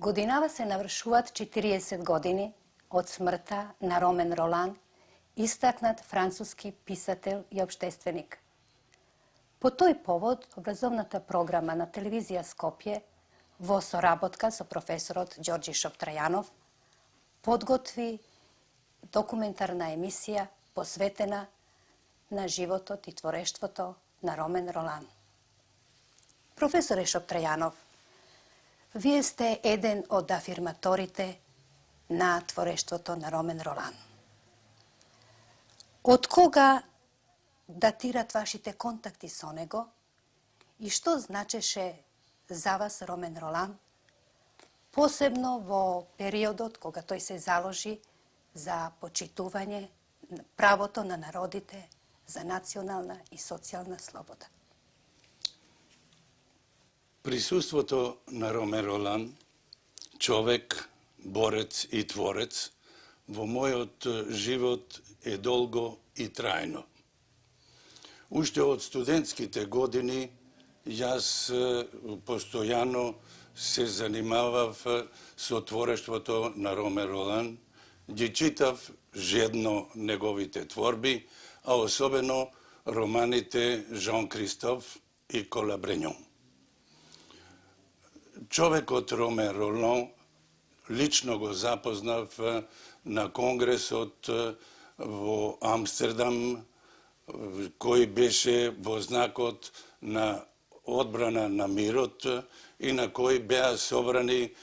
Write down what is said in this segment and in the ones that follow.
Годинава се навршуваат 40 години од смртта на Ромен Ролан, истакнат француски писател и обштественик. По тој повод, образовната програма на телевизија Скопје, во соработка со професорот Ѓорѓи Шоптрајанов, подготви документарна емисија посветена на животот и творештвото на Ромен Ролан. Професоре Шоптрајанов, вие сте еден од афирматорите на творештвото на Ромен Ролан. Од кога датират вашите контакти со него и што значеше за вас Ромен Ролан, посебно во периодот кога тој се заложи за почитување правото на народите за национална и социјална слобода? Присуството на Ромен Ролан, човек, борец и творец, во мојот живот е долго и трајно. Уште од студентските години јас постојано се занимавав со творештвото на Ромен Ролан, ги читав жедно неговите творби, а особено романите Жан Кристоф и Кола Бренјон. Човекот Ромен Ролан лично го запознав на конгресот во Амстердам, кој беше во знакот на одбрана на мирот и на кој беа собрани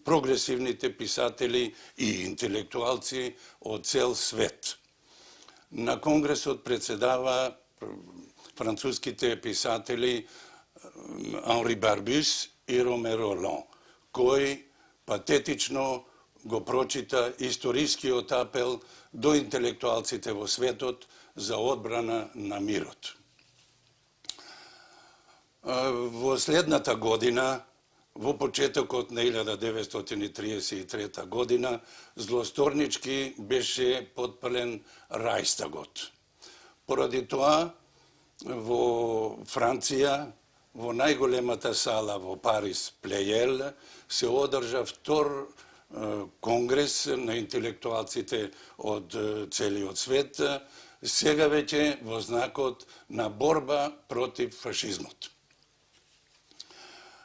прогресивните писатели и интелектуалци од цел свет. На конгресот председава француските писатели Анри Барбюс и Ромен Ролан, кој патетично го прочита историскиот апел до интелектуалците во светот за одбрана на мирот. Во следната година, во почетокот на 1933 година, злосторнички беше потпален Рајстагот. Поради тоа, во Франција, во најголемата сала во Париз, Плејел, се одржа втор конгрес на интелектуалците од целиот свет, сега веќе во знакот на борба против фашизмот.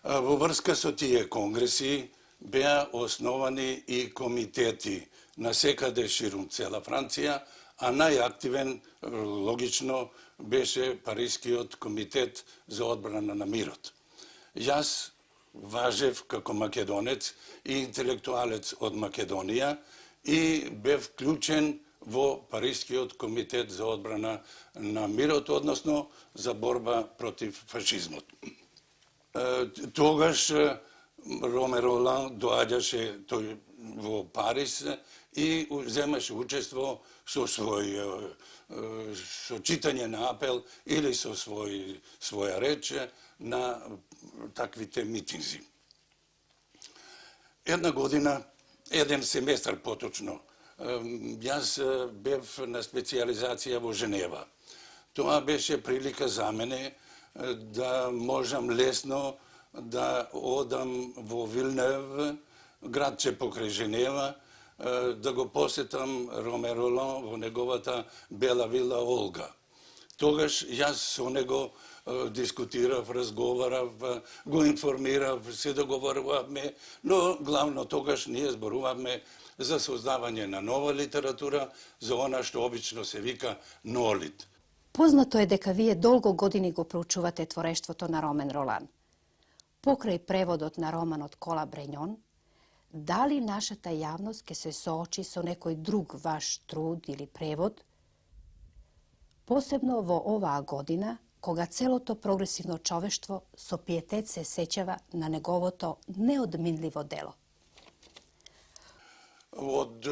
Во врска со тие конгреси беа основани и комитети на секаде ширум цела Франција, а најактивен, логично, беше Парискиот комитет за одбрана на мирот. Јас важев како македонец и интелектуалец од Македонија и бев вклучен во Парискиот комитет за одбрана на мирот, односно за борба против фашизмот. Тогаш Ромен Ролан доаѓаше тој во Париз и земаше учество со читање на апел или со своја реч на таквите митинзи. Една година, еден семестар поточно, јас бев на специјализација во Женева. Тоа беше прилика за мене да можам лесно да одам во Вилнев, градче покрај Женева, да го посетам Ромен Ролан во неговата бела вила Олга. Тогаш јас со него дискутирав, разговарав, го информирав, се договорувавме, но главно тогаш ние зборувавме за создавање на нова литература, за она што обично се вика нолит. Познато е дека вие долго години го проучувате творештвото на Ромен Ролан. Покрај преводот на романот Кола Бренјон, дали нашата јавност ќе се соочи со некој друг ваш труд или превод, посебно во оваа година, кога целото прогресивно човештво со пиетет се сеќава на неговото неодминливо дело? Од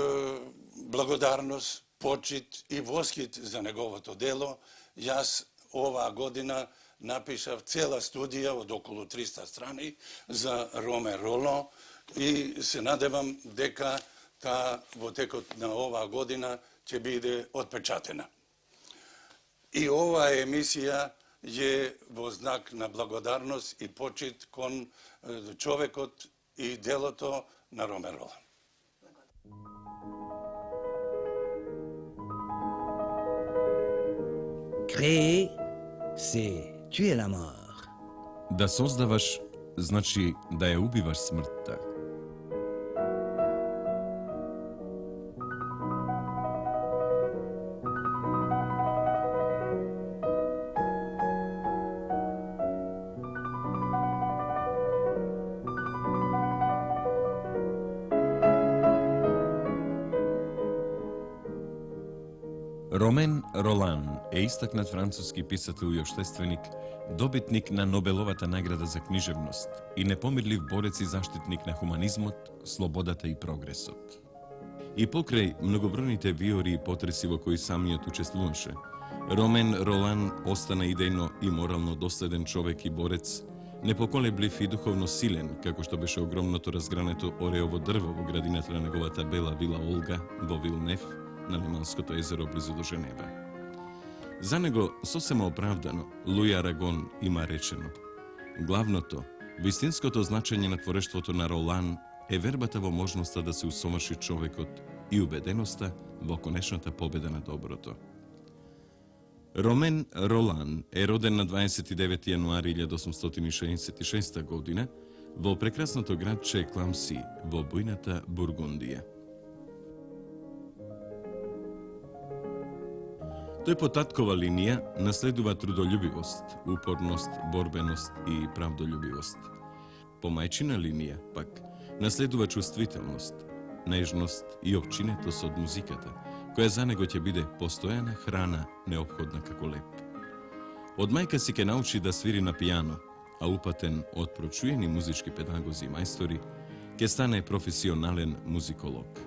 благодарност, почит и восхит за неговото дело, јас оваа година напишав цела студија од околу 300 страни за Ромен Ролан и се надевам дека таа во текот на оваа година ќе биде отпечатена. И оваа емисија е во знак на благодарност и почит кон човекот и делото на Ромен Ролан. Créer, c'est tuer la mort. Да создаваш, значи да ја убиваш смртта. Ромен Ролан е истакнат француски писател и обштественик, добитник на Нобеловата награда за книжевност и непомирлив борец и заштитник на хуманизмот, слободата и прогресот. И покрај многобројните виори и потреси во кои самиот учествуваше, Ромен Ролан остана идејно и морално доследен човек и борец, непоколеблив и духовно силен, како што беше огромното разгрането ореово дрво во градината на неговата бела вила Олга во Вилнев, на Лиманското езеро близу до Женева. За него сосема оправдано Луи Арагон има речено: главното, вистинското значење на творештвото на Ролан е вербата во можноста да се усоврши човекот и убеденоста во конечната победа на доброто. Ромен Ролан е роден на 29 јануари 1866 година во прекрасното градче Кламси во бујната Бургундија. Тој по таткова линија наследува трудолюбивост, упорност, борбеност и правдолюбивост. По мајчина линија, пак, наследува чувствителност, нежност и опчинетост од музиката, која за него ќе биде постојана храна неопходна како леп. Од мајка си ке научи да свири на пијано, а упатен од прочуени музички педагози и мајстори, ке стане професионален музиколог.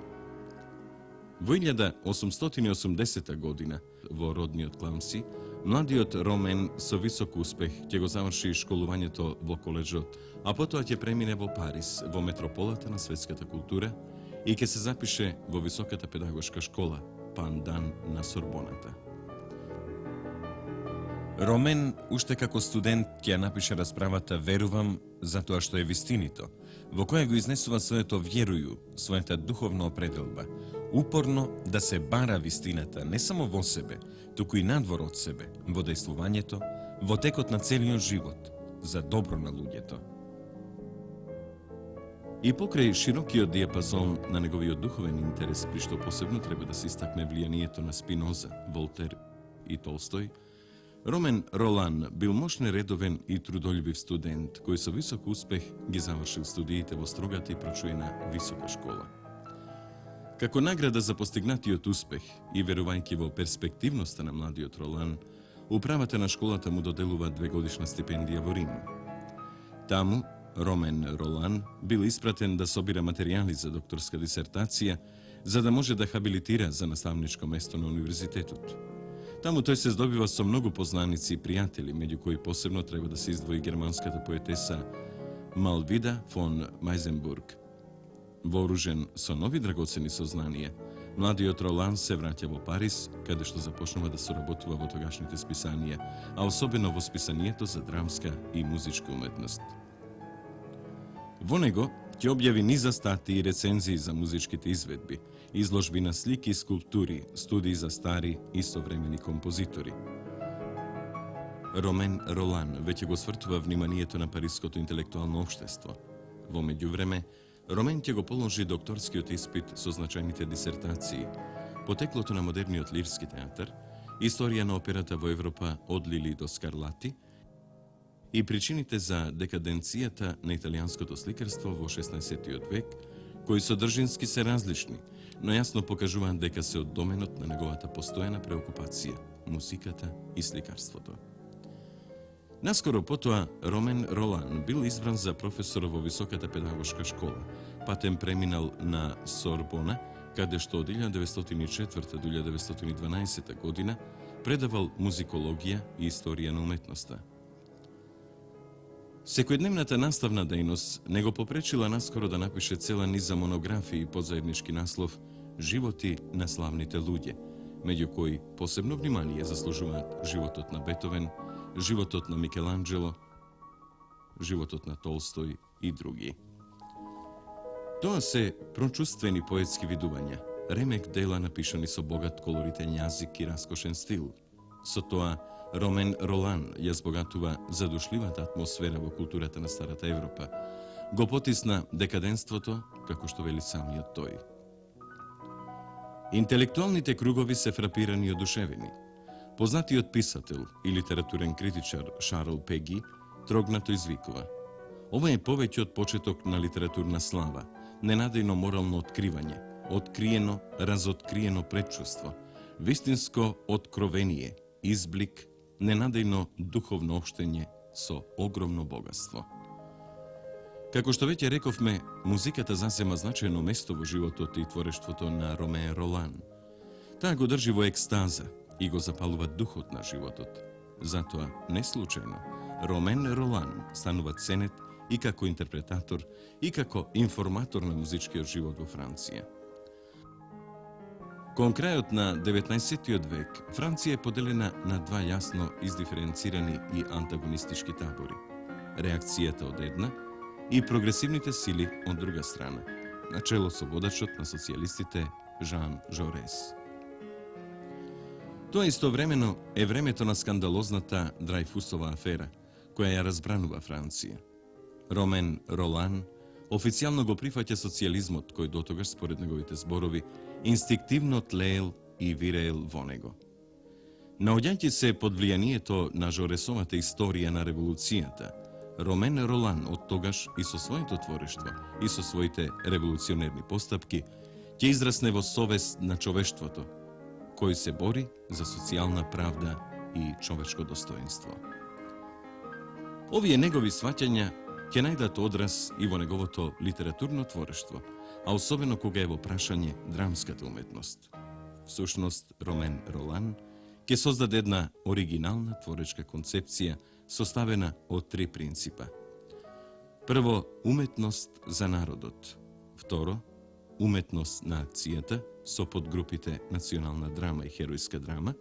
Во 1880 година, во родниот Кламси, младиот Ромен со висок успех ќе го заврши школувањето во коледжот, а потоа ќе премине во Париз, во метрополата на светската култура и ќе се запише во високата педагошка школа, пандан на Сорбоната. Ромен, уште како студент, ќе ја напише расправата «Верувам затоа што е вистинито», во која го изнесува своето вјерују, својата духовна определба, упорно да се бара вистината не само во себе, туку и надвор од себе, во дејствувањето, во текот на целиот живот, за добро на луѓето. И покрај широкиот диапазон на неговиот духовен интерес, при што посебно треба да се истакне влијанието на Спиноза, Волтер и Толстој, Ромен Ролан бил мощно редовен и трудолюбив студент, кој со висок успех ги завршил студиите во строгата и прочуена висока школа. Како награда за постигнатиот успех и верувајќи во перспективноста на младиот Ролан, управата на школата му доделува 2-годишна стипендија во Рим. Таму, Ромен Ролан бил испратен да собира материјали за докторска дисертација, за да може да хабилитира за наставничко место на универзитетот. Таму тој се здобива со многу познаници и пријатели, меѓу кои посебно треба да се издвои германската поетеса Малвида фон Мајзенбург. Вооружен со нови драгоцени сознанија, младиот Ролан се враќа во Париз, каде што започнува да соработува во тогашните списанија, а особено во списанието за драмска и музичка уметност. Во него ќе објави низа статии и рецензии за музичките изведби, изложби на слики и скулптури, студии за стари и современи композитори. Ромен Ролан веќе го свртува вниманието на париското интелектуално општество. Во меѓувреме, Ромен ќе го положи докторскиот испит со значајните дисертации, потеклото на модерниот лирски театар, историја на операта во Европа од Лили до Скарлати и причините за декаденцијата на италијанското сликарство во 16 век, кои содржински се различни, но јасно покажуваат дека се од доменот на неговата постојана преокупација – музиката и сликарството. Наскоро потоа, Ромен Ролан бил избран за професор во Високата педагошка школа, патем преминал на Сорбона, каде што од 1904 до 1912 година предавал музикологија и историја на уметноста. Секојдневната наставна дејност не го попречила наскоро да напише цела низа монографии под заеднички наслов «Животи на славните луѓе», меѓу кои посебно внимание заслужуваат животот на Бетовен, животот на Микеланджело, животот на Толстој и други. Тоа се прочувствени поетски видувања, ремек дела напишани со богат колоритен јазик и раскошен стил. Со тоа, Ромен Ролан ја збогатува задушливата атмосфера во културата на Старата Европа, го потисна декаденството, како што вели самиот тој. Интелектуалните кругови се фрапирани и одушевени. Познатиот писател и литературен критичар Шарл Пеги трогнато извикува: ова е повеќе од почеток на литературна слава, ненадејно морално откривање, откриено, разоткриено предчувство, вистинско откровение, изблик, ненадејно духовно општење со огромно богатство. Како што веќе рековме, музиката зазема значајно место во животот и творештвото на Ромен Ролан. Таа го држи во екстаза и го запалува духот на животот. Затоа, не случајно, Ромен Ролан станува ценет и како интерпретатор, и како информатор на музичкиот живот во Франција. Кон крајот на 19. век, Франција е поделена на два јасно издиференцирани и антагонистички табори. Реакцијата од една и прогресивните сили од друга страна, начело со водачот на социјалистите Жан Жорес. Тоа истовремено е времето на скандалозната Драјфусова афера, која ја разбранува Франција. Ромен Ролан официјално го прифаќа социјализмот, кој дотогаш, според неговите зборови, инстинктивно тлеел и виреел во него. Наоѓајќи се под влијанието на Жоресовата историја на револуцијата, Ромен Ролан од тогаш и со своето творештво и со своите револуционерни постапки ќе израсне во совест на човештвото, кој се бори за социјална правда и човечко достоинство. Овие негови сваќања ќе најдат одраз и во неговото литературно творештво, а особено кога е во прашање драмската уметност. Всушност, Ромен Ролан ќе создаде една оригинална творечка концепција составена од три принципа. Прво, уметност за народот. Второ, уметност на акцијата со подгрупите национална драма и херојска драма.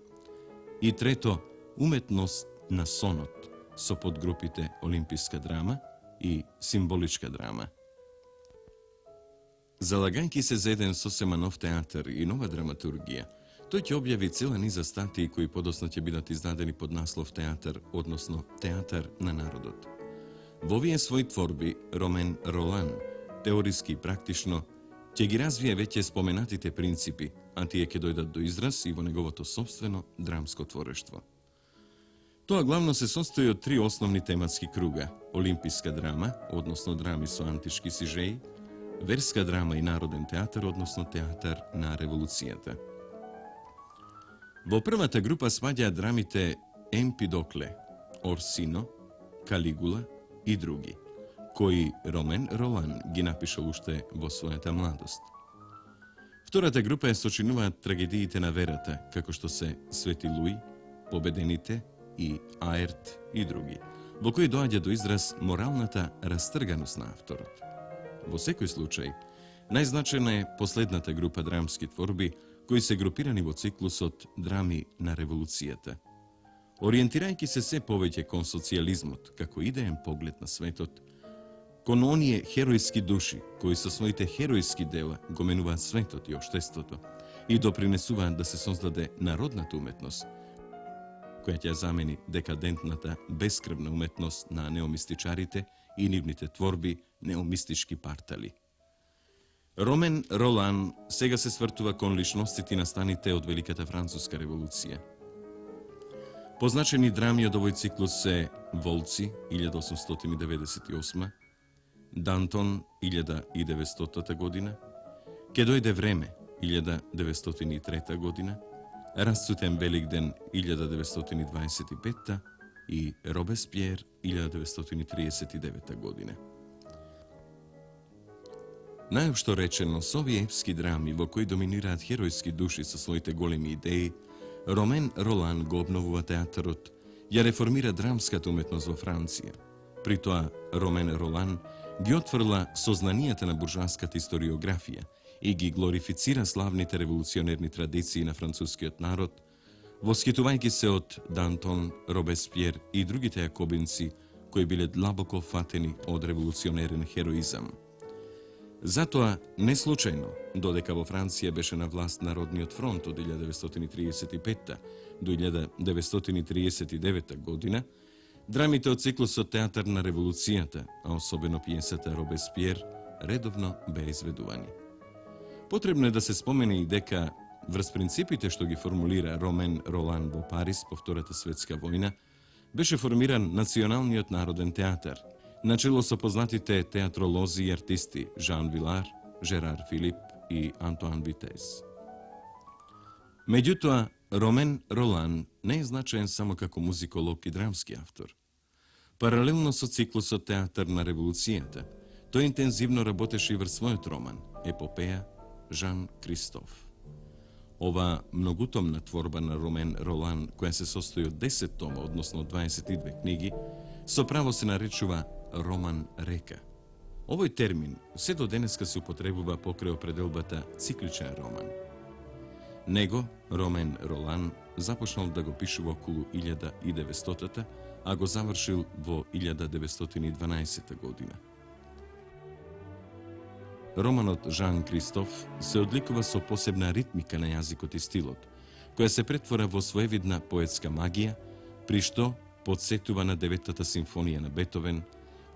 И трето, уметност на сонот со подгрупите олимписка драма и символичка драма. Залагајќи се за еден сосема нов театар и нова драматургија, тој ќе објави цела низа статии кои подоцна ќе бидат издадени под наслов театар, односно театар на народот. Во овие своји творби Ромен Ролан, теориски и практично, ќе ги развие веќе споменатите принципи, а тие ќе дојдат до израз и во неговото собствено драмско творештво. Тоа главно се состои од три основни тематски круга: олимписка драма, односно драми со антички сижеи, верска драма и народен театар, односно театар на револуцијата. Во првата група спаѓаат драмите Емпидокле, Орсино, Калигула и други, кои Ромен Ролан ги напишал уште во својата младост. Втората група е сочинуваат трагедиите на верата, како што се Свети Луи, Победените и Аерт и други, во кои доаѓа до израз моралната растрганост на авторот. Во секој случај, најзначајна е последната група драмски творби, кои се групирани во циклусот драми на револуцијата. Ориентирајќи се се повеќе кон социјализмот, како идеен поглед на светот, кон оние херојски души, кои со своите херојски дела го менуваат светот и општеството и допринесуваат да се создаде народната уметност, која ќе замени декадентната, бескрвна уметност на неомистичарите и нивните творби неомистички партали. Ромен Ролан сега се свртува кон личностите настаните од Великата Француска револуција. Позначени драми од овој циклус се Волци, 1898, Дантон, 1900 година, Ке дојде време, 1903 година, Расцутен Великден, 1925 и Робеспиер, 1939 година. Најопшто речено, со овие епски драми во кои доминираат херојски души со своите големи идеи, Ромен Ролан го обновува театарот, ја реформира драмската уметност во Франција. При тоа, Ромен Ролан ги отфрла сознанијата на буржуаската историографија и ги глорифицира славните револуционерни традиции на францускиот народ, восхитувајќи се од Дантон, Робеспиер и другите јакобинци кои биле длабоко фатени од револуционерен хероизам. Затоа, не случајно, додека во Франција беше на власт Народниот фронт од 1935 до 1939 година, драмите од циклусот Театар на револуцијата, а особено пиесата Робеспиер, редовно беа изведувани. Потребно е да се спомене и дека врз принципите што ги формулира Ромен Ролан во Париз по Втората светска војна, беше формиран Националниот народен театар, начело со познатите театролози и артисти Жан Вилар, Жерар Филип и Антуан Витез. Меѓутоа, Ромен Ролан не е значаен само како музиколог и драмски автор. Паралелно со циклусот Театар на револуцијата, тој интензивно работеше и врз својот роман, епопеја Жан Кристоф. Ова многутомна творба на Ромен Ролан, која се состои од 10 тома, односно 22 книги, со право се наречува роман река. Овој термин се до денеска се употребува покрај определбата цикличен роман. Него, Ромен Ролан, започнал да го пишува околу 1900-та, а го завршил во 1912 година. Романот Жан Кристоф се одликува со посебна ритмика на јазикот и стилот, која се претвора во своевидна поетска магија, при што подсетува на 9-та симфонија на Бетовен,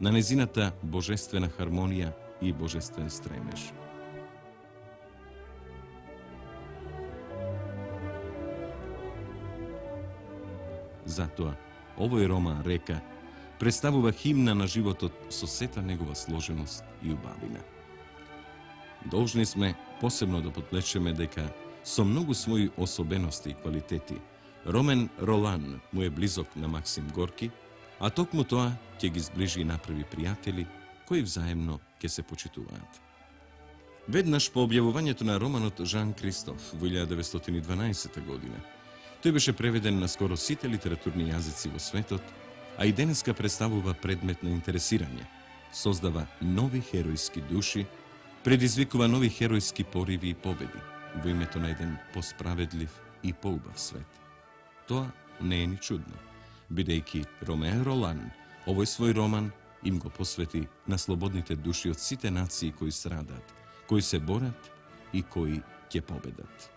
на незината божествена хармонија и божествен стремеж. Затоа, овој роман Река представува химна на животот со сета негова сложеност и убавина. Должни сме посебно да подплечеме дека со многу своји особености и квалитети Ромен Ролан му е близок на Максим Горки, а токму тоа ќе ги зближи и направи пријатели кои взаемно ќе се почитуваат. Веднаш по објавувањето на романот Жан Кристоф во 1912 година, тој беше преведен на скоро сите литературни јазици во светот, а и денеска представува предмет на интересирање, создава нови херојски души, предизвикува нови херојски пориви и победи во името на еден посправедлив и поубав свет. Тоа не е ни чудно, бидејќи Ромен Ролан овој свој роман им го посвети на слободните души од сите нации кои страдат, кои се борат и кои ќе победат.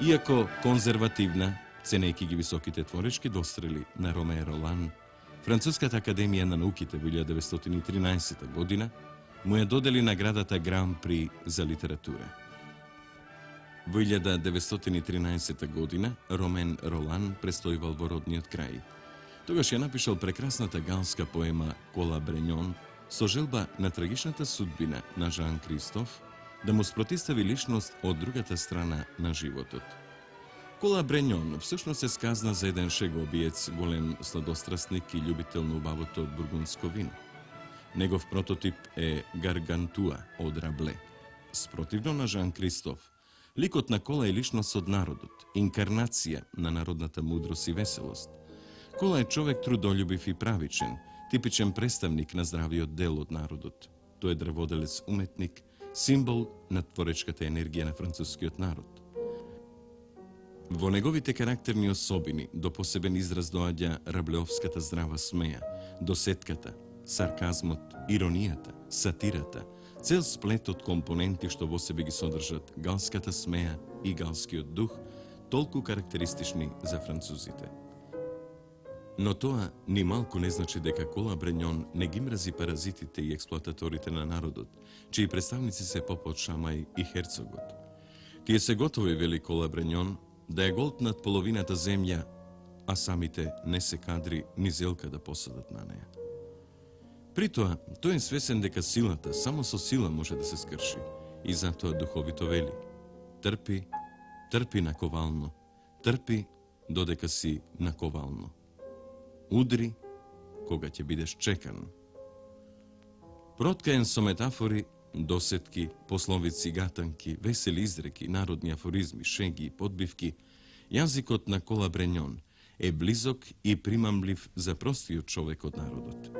Иако конзервативна, ценејќи ги високите творечки дострели на Ромен Ролан, Француската академија на науките во 1913 година му ја додели наградата Гран При за литература. Во 1913 година Ромен Ролан престојувал во родниот крај. Тогаш ја напишал прекрасната галска поема Кола Бреньон со желба на трагичната судбина на Жан Кристоф да му спротистави личност од другата страна на животот. Кола Бреньон всушност се сказна за еден шеговиец, голем сладострастник и љубител на убавото бургундско вино. Негов прототип е Гаргантуа од Рабле. Спротивно на Жан Кристоф, ликот на Кола е личност од народот, инкарнација на народната мудрост и веселост. Кола е човек трудолюбив и правичен, типичен представник на здравиот дел од народот. Тој е дрводелец уметник, символ на творечката енергија на францускиот народ. Во неговите карактерни особини до посебен израз доаѓа раблеовската здрава смеја, досетката, сарказмот, иронијата, сатирата, цел сплет од компоненти што во себе ги содржат галската смеја и галскиот дух, толку карактеристични за французите. Но тоа ни малку не значи дека Кола Бреньон не ги мрази паразитите и експлоататорите на народот, чии представници се попот Шамај и Херцогот. Тие се готови, вели Кола Бреньон, да ја голтнат половината земја, а самите не се кадри ни зелка да посадат на неја. При тоа, тој е свесен дека силата само со сила може да се скрши и затоа духовито вели: трпи, трпи наковално, трпи додека си наковално. Удри кога ќе бидеш чекан. Проткаен со метафори, досетки, пословици, гатанки, весели изреки, народни афоризми, шеги и подбивки, јазикот на Кола Бреньон е близок и примамлив за простиот човек од народот.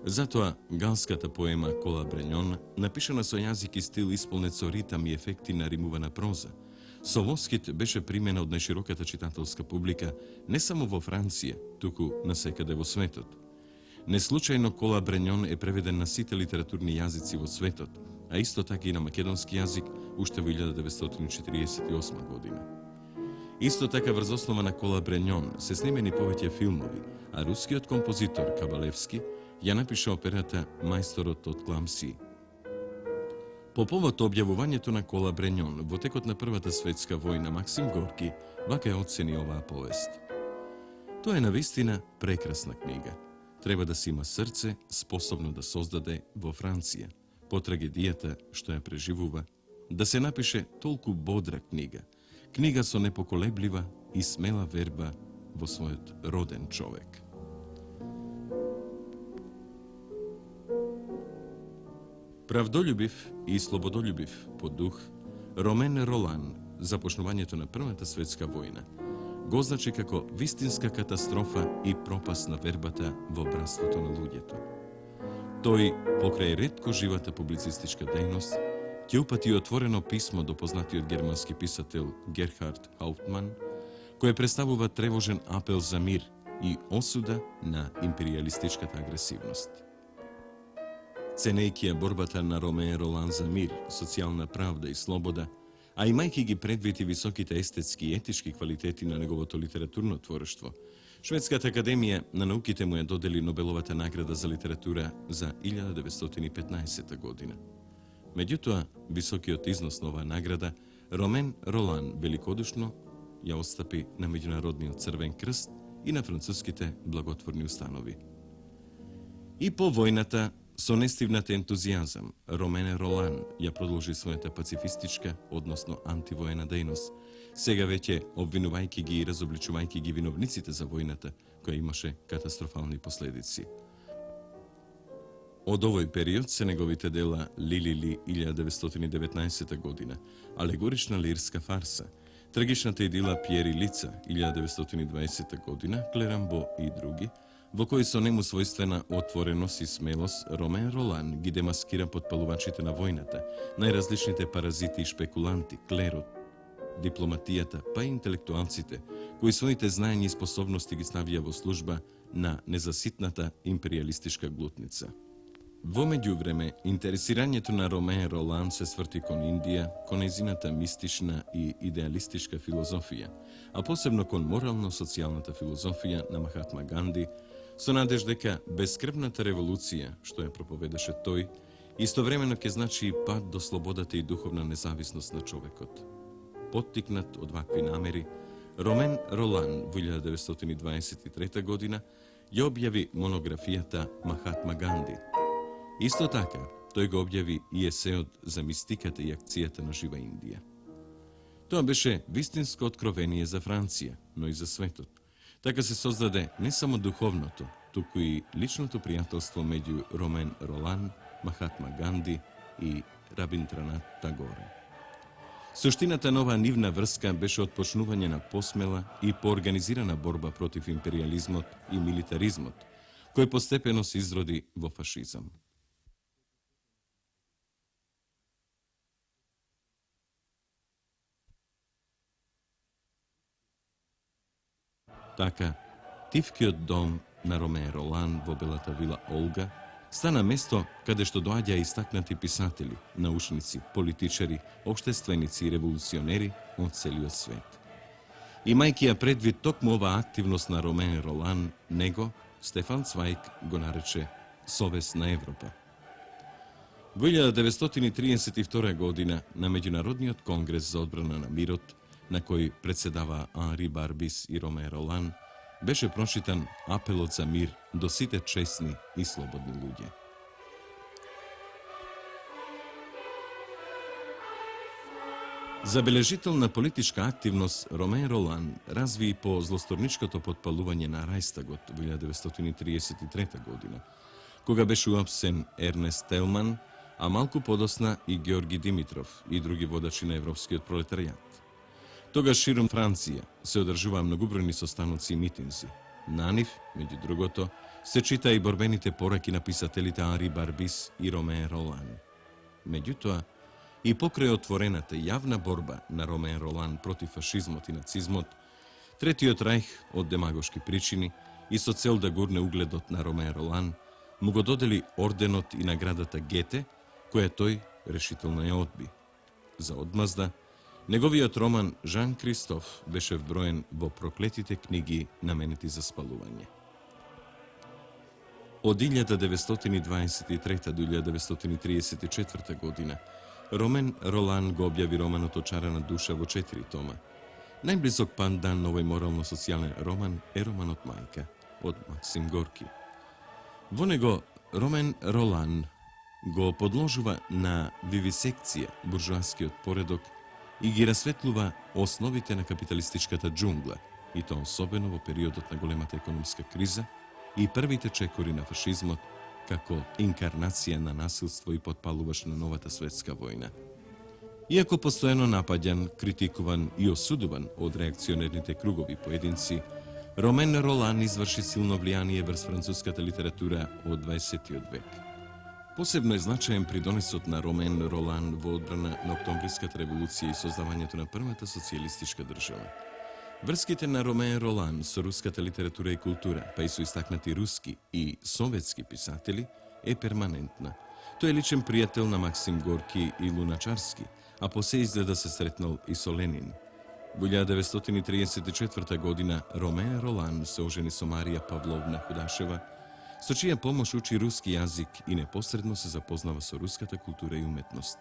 Затоа галската поема Кола Бреньон, напишана со јазик и стил исполнет со ритам и ефекти на римувана проза, со восхит беше примена од најшироката читателска публика не само во Франција, туку насекаде во светот. Неслучајно Кола Бренјон е преведен на сите литературни јазици во светот, а исто така и на македонски јазик уште во 1948 година. Исто така врз основа на Кола Бренјон се снимени повеќе филмови, а рускиот композитор Кабалевски ја напиша операта Мајсторот од Кламси. По повод објавувањето на Кола Бренјон во текот на Првата светска војна, Максим Горки вака ја оцени оваа повест. Тоа е навистина прекрасна книга. Треба да си има срце способно да создаде во Франција, по трагедијата што ја преживува, да се напише толку бодра книга, книга со непоколеблива и смела верба во својот роден човек. Правдолюбив и слободолюбив по дух, Ромен Ролан, започнувањето на Првата светска војна, го означи како вистинска катастрофа и пропаст на вербата во братството на луѓето. Тој, покрај ретко живата публицистичка дејност, ќе упати отворено писмо до познатиот германски писател Герхард Хауптман, кој представува тревожен апел за мир и осуда на империалистичката агресивност. Ценејќи ја борбата на Ромен Ролан за мир, социјална правда и слобода, а имајќи ги предвид и високите естетски и етички квалитети на неговото литературно творештво, Шведската академија на науките му ја додели Нобеловата награда за литература за 1915 година. Меѓутоа, високиот износ на оваа награда, Ромен Ролан великодушно ја отстапи на Меѓународниот Црвен крст и на француските благотворни установи. И по војната, со нестивната ентузијазам, Ромен Ролан ја продолжи својата пацифистичка, односно антивоена дејност, сега веќе обвинувајќи ги и разобличувајќи ги виновниците за војната, која имаше катастрофални последици. Од овој период се неговите дела Лили 1919 година, алегорична лирска фарса, трагичната идила Пјери Лица 1920 година, Клерамбо и други, во кои со нему својствена отвореност и смелост Ромен Ролан ги демаскира потпалувачите на војната, најразличните паразити и шпекуланти, клерот, дипломатијата, па и интелектуалците, кои своите знаења и способности ги ставија во служба на незаситната империалистичка глутница. Во меѓувреме, интересирањето на Ромен Ролан се сврти кон Индија, кон нејзината мистична и идеалистичка филозофија, а посебно кон морално-социјалната филозофија на Махатма Ганди, со надеж дека бескрвната револуција, што ја проповедаше тој, истовремено ќе значи и пат до слободата и духовна независност на човекот. Поттикнат од вакви намери, Ромен Ролан во 1923 година ја објави монографијата Махатма Ганди. Исто така, тој го објави и есеот за мистиката и акцијата на жива Индија. Тоа беше вистинско откровение за Франција, но и за светот. Така се создаде не само духовното, туку и личното пријателство меѓу Ромен Ролан, Махатма Ганди и Рабиндранат Тагоре. Суштината на оваа нивна врска беше отпочнување на посмела и поорганизирана борба против империализмот и милитаризмот, кој постепено се изроди во фашизам. Така, тивкиот дом на Ромен Ролан во белата вила Олга стана место каде што доаѓа истакнати писатели, научници, политичари, општественици и револуционери од целиот свет. Имајќи ја предвид токму оваа активност на Ромен Ролан, него Стефан Цвајк го нарече Совест на Европа. Во 1932 година на Меѓународниот конгрес за одбрана на мирот, на кој председава Анри Барбис и Ромен Ролан, беше прочитан апелот за мир до сите честни и слободни луѓе. Забележителна политичка активност Ромен Ролан разви и по злосторничкото потпалување на Рајстагот во 1933 година, кога беше уапсен Ернест Телман, а малку подосна и Георги Димитров и други водачи на европскиот пролетаријат. Тогаш широм Франција се одржуваа многобројни состаноци и митинзи. На нив, меѓу другото, се чита и борбените пораки на писателите Анри Барбис и Ромен Ролан. Меѓутоа, и покрај отворената јавна борба на Ромен Ролан против фашизмот и нацизмот, Третиот рајх од демагошки причини и со цел да гурне угледот на Ромен Ролан, му го додели орденот и наградата Гете, која тој решително ја одби. За одмазда, неговиот роман Жан Кристоф беше вброен во проклетите книги наменети за спалување. Од 1923 до 1934 година Ромен Ролан го објави романот Очарана душа во 4 тома. Најблизок пандан на овој морално-социјален роман е романот Мајка од Максим Горки. Во него Ромен Ролан го подложува на вивисекција буржуаскиот поредок и ги расветлува основите на капиталистичката џунгла, и тоа особено во периодот на големата економска криза и првите чекори на фашизмот како инкарнација на насилство и потпалуваш на новата светска војна. Иако постојано напаѓан, критикуван и осудуван од реакционерните кругови поединци, Ромен Ролан изврши силно влијание врз француската литература од 20. век. Посебно е значаен придонесот на Ромен Ролан во одбрана на Октомвриската револуција и создавањето на првата социјалистичка држава. Врските на Ромен Ролан со руската литература и култура, па и со истакнати руски и советски писатели, е перманентна. Тој е личен пријател на Максим Горки и Луначарски, а посе изгледа се сретнал и со Ленин. Во 1934 година Ромен Ролан се ожени со Марија Павловна Худашева, со чија помош учи руски јазик и непосредно се запознава со руската култура и уметност.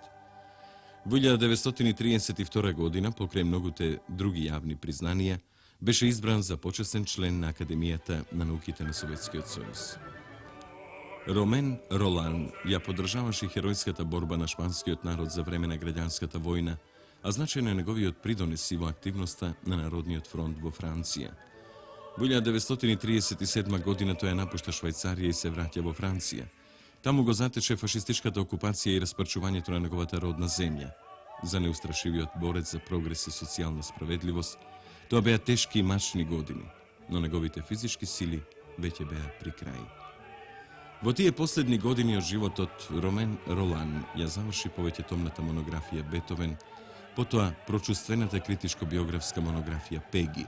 Во 1932 година, покрај многуте други јавни признанија, беше избран за почесен член на Академијата на науките на Советскиот сојуз. Ромен Ролан ја поддржаваше херојската борба на шпанскиот народ за време на граѓанската војна, а значајно е неговиот придонес и во активноста на Народниот фронт во Франција. Во 1937 година тој ја напушта Швајцарија и се враќа во Франција. Таму го затече фашистичката окупација и распрчувањето на неговата родна земја. За неустрашивиот борец за прогрес и социјална справедливост, тоа беа тешки и мачни години, но неговите физички сили веќе беа при крај. Во тие последни години од животот, Ромен Ролан ја заврши повеќетомната монографија Бетовен, потоа прочувствената критичко-биографска монографија Пеги,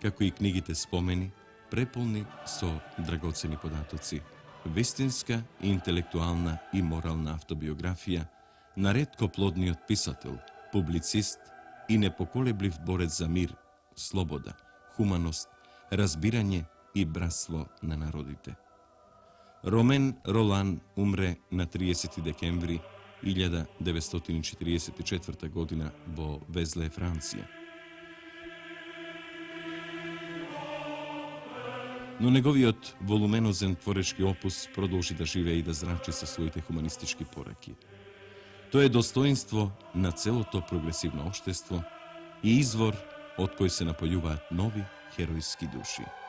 како и книгите Спомени, преполни со драгоцени податоци, вистинска, интелектуална и морална автобиографија на ретко плодниот писател, публицист и непоколеблив борец за мир, слобода, хуманост, разбирање и братство на народите. Ромен Ролан умре на 30 декември 1944 година во Везле, Франција. Но неговиот волуменозен творечки опус продолжи да живее и да зрачи со своите хуманистички пораки. Тоа е достоинство на целото прогресивно општество и извор од кој се напојуваат нови херојски души.